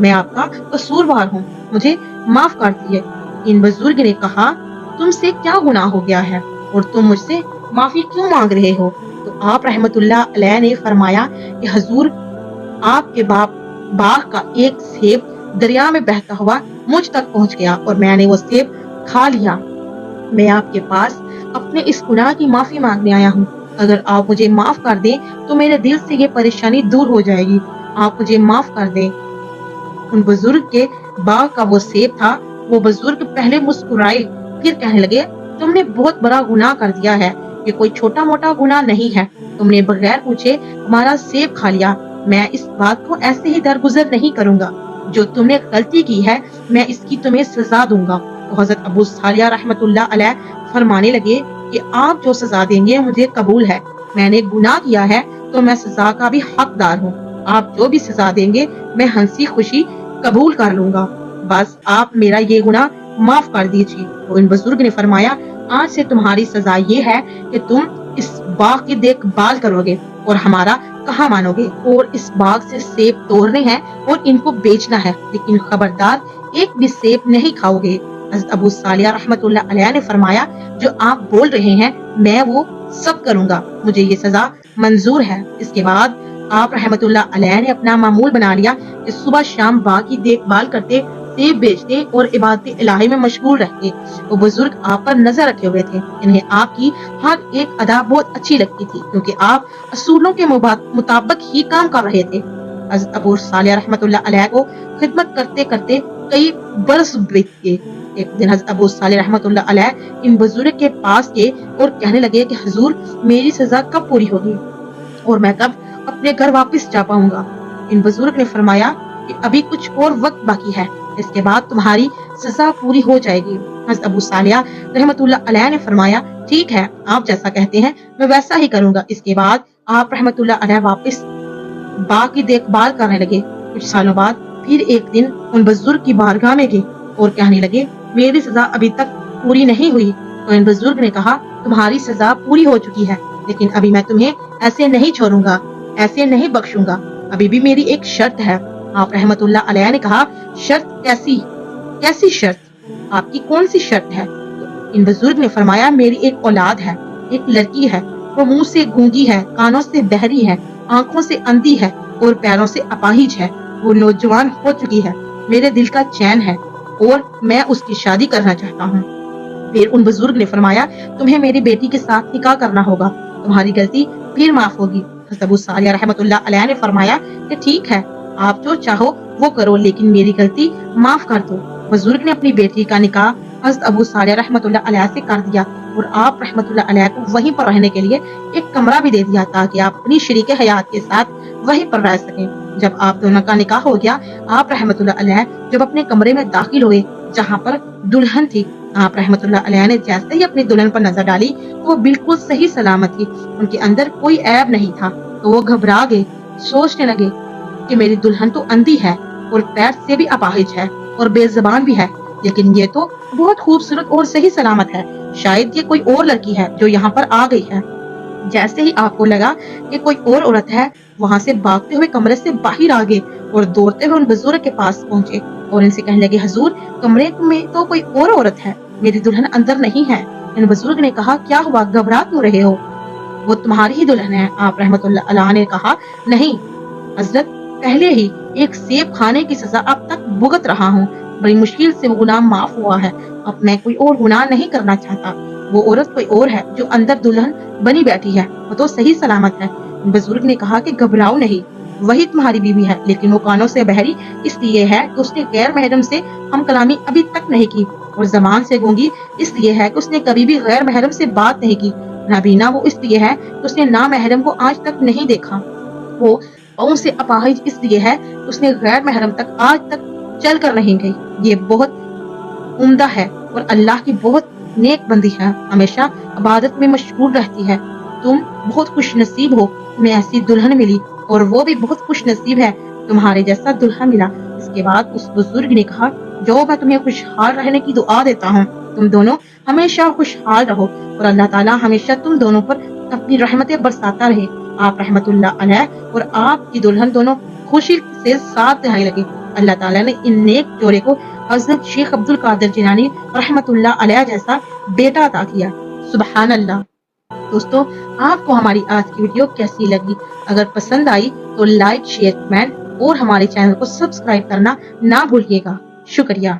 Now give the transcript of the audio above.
میں آپ کا قصوروار ہوں، مجھے معاف کر دیجیے۔ ان بزرگ نے کہا تم سے کیا گناہ ہو گیا ہے اور تم مجھ سے معافی کیوں مانگ رہے ہو؟ تو آپ رحمت اللہ علیہ نے فرمایا کہ حضور، آپ کے باغ کا ایک سیب دریا میں بہتا ہوا مجھ تک پہنچ گیا اور میں نے وہ سیب کھا لیا۔ میں آپ کے پاس اپنے اس گناہ کی معافی مانگنے آیا ہوں۔ اگر آپ مجھے معاف کر دیں تو میرے دل سے یہ پریشانی دور ہو جائے گی۔ آپ مجھے معاف کر دیں۔ ان بزرگ کے باغ کا وہ سیب تھا۔ وہ بزرگ پہلے مسکرائے، پھر کہنے لگے تم نے بہت بڑا گناہ کر دیا ہے، یہ کوئی چھوٹا موٹا گناہ نہیں ہے، تم نے بغیر پوچھے ہمارا سیب کھا لیا۔ میں اس بات کو ایسے ہی درگزر نہیں کروں گا، جو تم نے غلطی کی ہے میں اس کی تمہیں سزا دوں گا۔ تو حضرت ابو صالح رحمت اللہ علیہ فرمانے لگے کہ آپ جو سزا دیں گے مجھے قبول ہے، میں نے گناہ کیا ہے تو میں سزا کا بھی حقدار ہوں، آپ جو بھی سزا دیں گے میں ہنسی خوشی قبول کر لوں گا، بس آپ میرا یہ گناہ معاف کر دیجیے۔ تو ان بزرگ نے فرمایا آج سے تمہاری سزا یہ ہے کہ تم اس باغ کی دیکھ بھال کرو گے اور ہمارا کہا مانو گے اور اس باغ سے سیب توڑنے ہیں اور ان کو بیچنا ہے، لیکن خبردار ایک بھی سیب نہیں کھاؤ گے۔ حضرت ابو صالح رحمت اللہ علیہ نے فرمایا جو آپ بول رہے ہیں میں وہ سب کروں گا، مجھے یہ سزا منظور ہے۔ اس کے بعد آپ رحمت اللہ علیہ نے اپنا معمول بنا لیا کہ صبح شام باغ کی دیکھ بھال کرتے، سیب بیچتے اور عبادت الہی میں مشغول رہتے۔ وہ بزرگ آپ پر نظر رکھے ہوئے تھے، انہیں آپ کی ہر ایک ادا بہت اچھی لگتی تھی کیونکہ آپ اصولوں کے مطابق ہی کام کر رہے تھے۔ حضرت ابو صالح رحمت اللہ علیہ کو خدمت کرتے کرتے کئی برس بیت گئے۔ ایک دن حضرت ابو صالح رحمت اللہ علیہ ان بزرگ کے پاس گئے اور کہنے لگے کہ حضور میری سزا کب پوری ہوگی اور میں کب اپنے گھر واپس جا پاؤں گا؟ ان بزرگ نے فرمایا کہ ابھی کچھ اور وقت باقی ہے، اس کے بعد تمہاری سزا پوری ہو جائے گی۔ حضرت ابو صالح رحمت اللہ علیہ نے فرمایا ٹھیک ہے، آپ جیسا کہتے ہیں میں ویسا ہی کروں گا۔ اس کے بعد آپ رحمت اللہ علیہ واپس باغ کی دیکھ بھال کرنے لگے۔ کچھ سالوں بعد پھر ایک دن ان بزرگ کی بارگاہ میں گئے اور کہنے لگے میری سزا ابھی تک پوری نہیں ہوئی۔ تو ان بزرگ نے کہا تمہاری سزا پوری ہو چکی ہے، لیکن ابھی میں تمہیں ایسے نہیں چھوڑوں گا، ایسے نہیں بخشوں گا، ابھی بھی میری ایک شرط ہے۔ آپ رحمت اللہ علیہ نے کہا شرط کیسی شرط؟ آپ کی کون سی شرط ہے؟ ان بزرگ نے فرمایا میری ایک اولاد ہے، ایک لڑکی ہے، وہ منہ سے گونگی ہے، کانوں سے بہری ہے، آنکھوں سے اندھی ہے اور پیروں سے اپاہج ہے، وہ نوجوان ہو چکی ہے، میرے دل کا چین ہے اور میں اس کی شادی کرنا چاہتا ہوں۔ پھر ان بزرگ نے فرمایا تمہیں میری بیٹی کے ساتھ نکاح کرنا ہوگا، تمہاری غلطی پھر معاف ہوگی۔ حضرت ابو صالح رحمت اللہ علیہ نے فرمایا کہ ٹھیک ہے، آپ جو چاہو وہ کرو لیکن میری غلطی معاف کر دو۔ بزرگ نے اپنی بیٹی کا نکاح حضرت ابو صالح رحمت اللہ علیہ سے کر دیا اور آپ رحمت اللہ علیہ کو وہیں پر رہنے کے لیے ایک کمرہ بھی دے دیا تاکہ آپ اپنی شریک حیات کے ساتھ وہیں پر رہ سکیں۔ جب آپ دونوں کا نکاح ہو گیا، آپ رحمت اللہ علیہ جب اپنے کمرے میں داخل ہوئے جہاں پر دلہن تھی، آپ رحمت اللہ علیہ نے جیسے ہی اپنی دلہن پر نظر ڈالی تو وہ بالکل صحیح سلامت تھی، ان کے اندر کوئی عیب نہیں تھا۔ تو وہ گھبرا گئے، سوچنے لگے کہ میری دلہن تو اندھی ہے اور پیر سے بھی اپاہج ہے اور بے زبان بھی ہے، لیکن یہ تو بہت خوبصورت اور صحیح سلامت ہے، شاید یہ کوئی اور لڑکی ہے جو یہاں پر آ گئی ہے۔ جیسے ہی آپ کو لگا کہ کوئی اور عورت ہے، وہاں سے بھاگتے ہوئے کمرے سے باہر آ گئے اور دوڑتے ہوئے ان بزرگ کے پاس پہنچے اور ان سے کہنے لگے حضور کمرے میں تو کوئی اور عورت ہے، میری دلہن اندر نہیں ہے۔ ان بزرگ نے کہا کیا ہوا، گھبرا کیوں رہے ہو؟ وہ تمہاری ہی دلہن ہے۔ آپ رحمت اللہ علیہ نے کہا نہیں حضرت، پہلے ہی ایک سیب کھانے کی سزا اب تک بھگت رہا ہوں، بڑی مشکل سے وہ گناہ معاف ہوا ہے، اب میں کوئی اور گناہ نہیں کرنا چاہتا۔ وہ عورت کوئی اور ہے جو اندر دلہن بنی بیٹھی ہے، وہ تو صحیح سلامت ہے۔ بزرگ نے کہا کہ گھبراؤ نہیں، وہی تمہاری بیوی ہے، لیکن وہ کانوں سے بہری اس لیے ہے کہ اس نے غیر محرم سے ہم کلامی ابھی تک نہیں کی، اور زبان سے گونگی اس لیے ہے کہ اس نے کبھی بھی غیر محرم سے بات نہیں کی، نابینا وہ اس لیے ہے کہ اس نے نامحرم کو آج تک نہیں دیکھا، وہ پاؤں سے اپاہج اس لیے ہے کہ اس نے غیر محرم تک آج تک چل کر نہیں گئی۔ یہ بہت عمدہ ہے اور اللہ کی بہت نیک بندی ہے، ہمیشہ عبادت میں مشغول رہتی ہے، تم بہت خوش نصیب ہو، تمہیں ایسی دلہن ملی اور وہ بھی بہت خوش نصیب ہے، تمہارے جیسا دلہا ملا۔ اس کے بعد اس بزرگ نے کہا جو میں تمہیں خوشحال رہنے کی دعا دیتا ہوں، تم دونوں ہمیشہ خوشحال رہو اور اللہ تعالیٰ ہمیشہ تم دونوں پر اپنی رحمتیں برساتا رہے۔ آپ رحمت اللہ علیہ اور آپ کی دلہن دونوں خوشی سے ساتھ رہنے لگے اللہ تعالیٰ نے ان نیک جوڑے کو حضرت شیخ عبد القادر جیلانی رحمت اللہ علیہ جیسا بیٹا عطا کیا۔ سبحان اللہ۔ دوستو، آپ کو ہماری آج کی ویڈیو کیسی لگی؟ اگر پسند آئی تو لائک، شیئر، کمنٹ اور ہمارے چینل کو سبسکرائب کرنا نہ بھولیے گا۔ شکریہ۔